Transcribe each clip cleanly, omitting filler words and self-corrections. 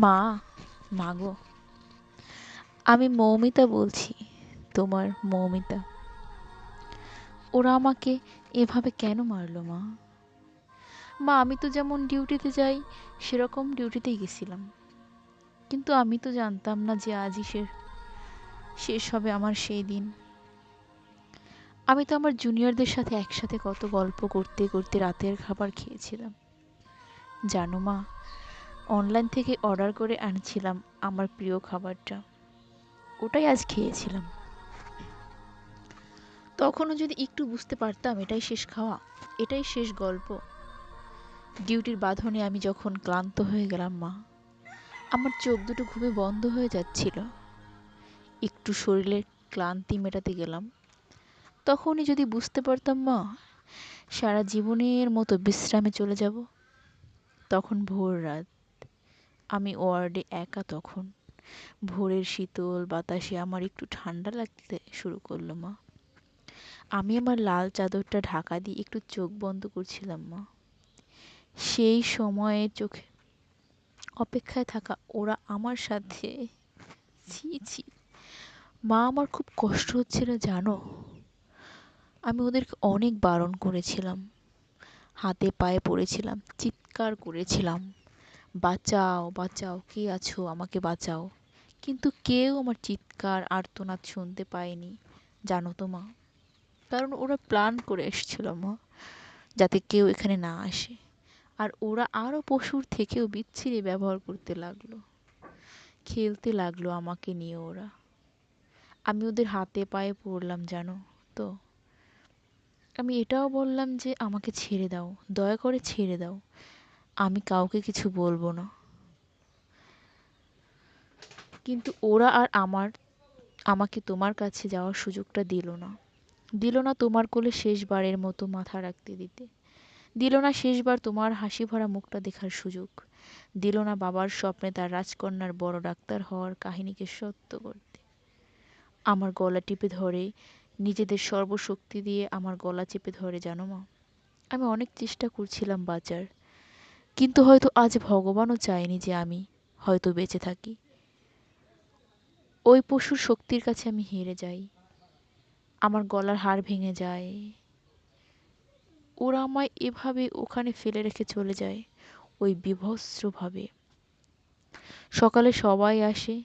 মা, মাগো, আমি মৌমিতা বলছি, তোমার মৌমিতা। ওরা আমাকে এভাবে কেন মারলো মা? মা, আমি তো যেমন ডিউটিতে যাই সেরকম ডিউটিতেই গেছিলাম, কিন্তু আমি তো জানতাম না যে আজই শেষ হবে আমার সেই দিন। আমি তো আমার জুনিয়রদের সাথে একসাথে কত গল্প করতে করতে রাতের খাবার খেয়েছিলাম। জানো মা, অনলাইন থেকে অর্ডার করে আনছিলাম আমার প্রিয় খাবারটা, ওটাই আজ খেয়েছিলাম। তখনও যদি একটু বুঝতে পারতাম এটাই শেষ খাওয়া, এটাই শেষ গল্প। ডিউটির বাঁধনে আমি যখন ক্লান্ত হয়ে গেলাম মা, আমার চোখ দুটো ঘুমে বন্ধ হয়ে যাচ্ছিল, একটু শরীরের ক্লান্তি মেটাতে গেলাম, তখনই যদি বুঝতে পারতাম মা সারা জীবনের মতো বিশ্রামে চলে যাব। তখন ভোর রাত, আমি ওয়ার্ডে একা তখন। ভোরের শীতল বাতাসে আমার একটু ঠান্ডা লাগতে শুরু করলো মা। আমি আমার লাল চাদরটা ঢাকা দিয়ে একটু চোখ বন্ধ করছিলাম মা। সেই সময়ে চোখে অপেক্ষায় থাকা ওরা আমার সাথে, ছি ছি মা, আমার খুব কষ্ট হচ্ছিল জানো। আমি ওদেরকে অনেক বারণ করেছিলাম, হাতে পায়ে পড়েছিলাম, চিৎকার করেছিলাম, বাঁচাও বাঁচাও, কে আছো আমাকে বাঁচাও। কিন্তু কেউ আমার চিৎকার আর্তনাদ শুনতে পায়নি, জানো তো মা। কারণ ওরা প্ল্যান করে এসেছিল মা, যাতে কেউ এখানে না আসে। আর ওরা আরও পশুর থেকেও বিচ্ছিরি ব্যবহার করতে লাগলো, খেলতে লাগলো আমাকে নিয়ে ওরা। আমি ওদের হাতে পায়ে পড়লাম জানো তো। আমি এটাও বললাম যে আমাকে ছেড়ে দাও, দয়া করে ছেড়ে দাও, আমি কাউকে কিছু বলবো না। কিন্তু ওরা আর আমাকে তোমার কাছে যাওয়ার সুযোগটা দিল না। দিল না তোমার কোলে শেষবারের মতো মাথা রাখতে দিতে। দিল না শেষবার তোমার হাসি ভরা মুখটা দেখার সুযোগ। দিল না বাবার স্বপ্নে তার রাজকন্যার বড় ডাক্তার হওয়ার কাহিনীকে সত্য করতে। আমার গলা টিপে ধরে, নিজেদের সর্বশক্তি দিয়ে আমার গলা চেপে ধরে জানো মা। আমি অনেক চেষ্টা করছিলাম বাঁচার, কিন্তু হয়তো আজ ভগবানও চায়নি যে আমি হয়তো বেঁচে থাকি। ওই পশুর শক্তির কাছে আমি হেরে যাই, আমার গলার হাড় ভেঙে যায়। ওরা আমায় এভাবে ওখানে ফেলে রেখে চলে যায়, ওই বিভৎসভাবে। সকালে সবাই আসে,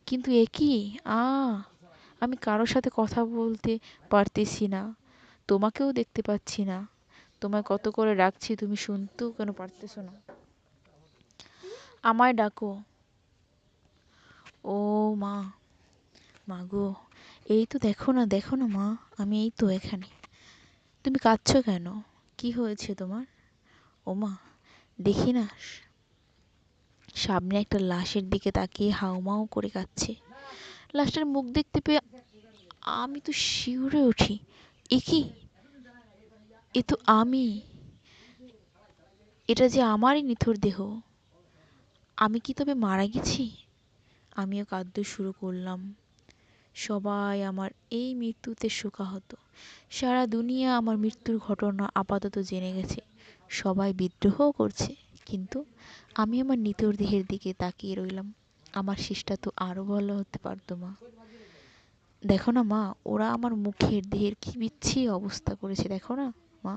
কিন্তু এ কি, আ আমি কারো সাথে কথা বলতে পারতেছি না, তোমাকেও দেখতে পাচ্ছি না। তোমায় কত করে ডাকছি, তুমি শুনতেও কেন পারতেছো না? আমায় ডাকো। ও মা, মা গো, এই তো দেখো না, দেখো না মা, আমি এই তো এখানে। তুমি কাঁদছো কেন? কি হয়েছে তোমার? ও মা, দেখি না, সামনে একটা লাশের দিকে তাকিয়ে হাউমাউ করে কাঁদছে। লাশটার মুখ দেখতে পেয়ে আমি তো শিউরে উঠি। এ কি, এ তো আমি, এটা যে আমারই নিথর দেহ। আমি কি তবে মারা গেছি? আমিও কাঁদতে শুরু করলাম। সবাই আমার এই মৃত্যুতে শোকাহত। সারা দুনিয়া আমার মৃত্যুর ঘটনা আপাতত জেনে গেছে। সবাই বিদ্রোহও করছে, কিন্তু আমি আমার নিথর দেহের দিকে তাকিয়ে রইলাম। আমার শেষটা তো আরো ভালো হতে পারতো মা। দেখো না মা, ওরা আমার মুখের দেহের কি বিচ্ছিরি অবস্থা করেছে, দেখো না মা।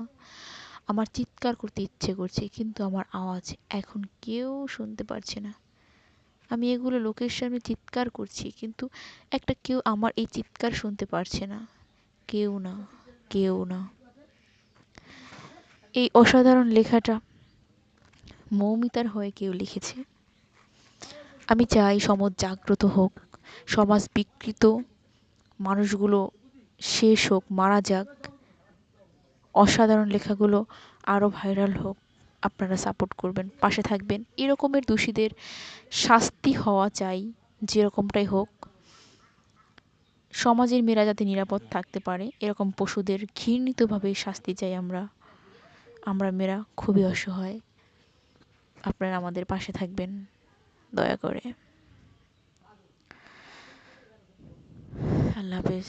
আমার চিৎকার করতে ইচ্ছে করছে, কিন্তু আমার আওয়াজ এখন কেউ শুনতে পারছে না। আমি এগুলো লোকের সামনে চিৎকার করছি, কিন্তু একটা কেউ আমার এই চিৎকার শুনতে পারছে না। কেউ না, কেউ না। এই অসাধারণ লেখাটা মৌমিতার হয়ে কেউ লিখেছে। আমি চাই সমাজ জাগ্রত হোক, সমাজ বিকৃত মানুষগুলো শেষ হোক, মারা যাক। অসাধারণ লেখাগুলো আরও ভাইরাল হোক। আপনারা সাপোর্ট করবেন, পাশে থাকবেন। এরকমের দোষীদের শাস্তি হওয়া চাই, যেরকমটাই হোক। সমাজের মেয়েরা যাতে নিরাপদ থাকতে পারে, এরকম পশুদের ঘৃণিতভাবে শাস্তি চাই আমরা। আমরা মেয়েরা খুবই অসহায়। আপনারা আমাদের পাশে থাকবেন দয়া করে। আল্লাহ হাফেজ।